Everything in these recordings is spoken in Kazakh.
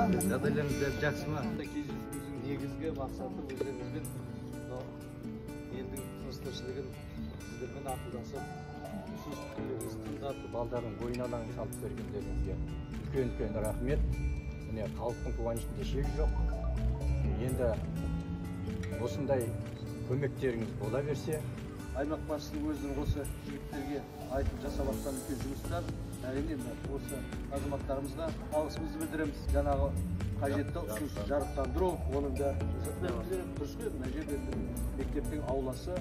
Жағдайларыңыз бәрі жақсы ма? Кездесуіміздің негізгі мақсаты өздеріңізбен елдің тыныс-тіршілігін сіздермен ақылдасып, ұсыныс пікірлеріңізді тыңдап, балдардың ойын алаңын салып бергендеріңізге үлкен рахмет. Міне халықтың қуанышында шек жоқ. Енді осындай көмектеріңіз бола берсе, аймақ басшысының өзінің осы жігіттерге айтып жасап жатқан үлкен жұмыстар, әрине осы азаматтарымызға алғысымызды білдіреміз. Жаңағы қажетті ұсыныс жарықтандыру, оның да дұрыс қой, мына жерде мектептің ауласы.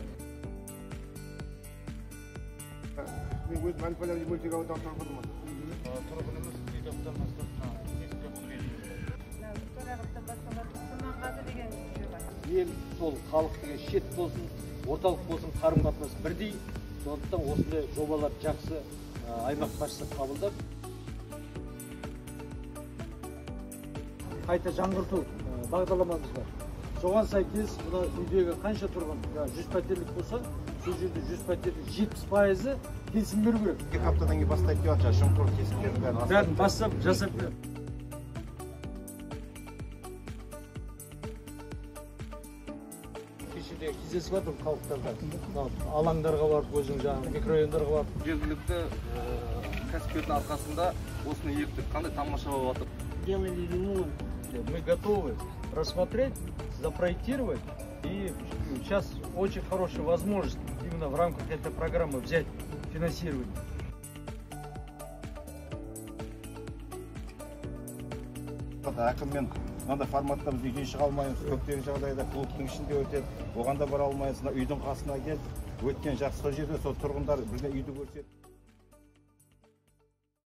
Мен өз манипуляция мөлтек аудан тұрғынмын. Тұрғынымыз мектептен бастап ел сол халық деген шет болсын, орталық болсын, қарым-қатынас бірдей. Сондықтан осындай жобалар жақсы аймақ басшысы қабылдап, қайта жаңғырту бағдарламамыз бар. Соған сәйкес мына үйдегі қанша тұрғын 100 пәтерлік болса, сол жерде 100 пәтердің 70%-ы келісім беру керек. 2 аптадан кейін бастайды деп жатыр, шұңқыр тесіктерін бәрін бастап жасап береді. Кешеде кездесіп жатыр халықтарда, алаңдарға барып, өзің жаңағы микрорайондарға барып. Жергілікті кәсіпкердің арқасында осыны ектік, қандай тамаша болып жатыр. Делали ремонт. Мы готовы рассмотреть, запроектировать, и сейчас очень хорошая возможность именно в рамках этой программы взять финансирование. Әкіммен мынандай форматта біз үйден шыға алмаймыз, көптеген жағдайда клубтың ішінде өтеді, оған да бара алмаймыз. Үйдің қасына келіп, өткен жақсы жерде сол тұрғындар бірден үйді көрсетеді.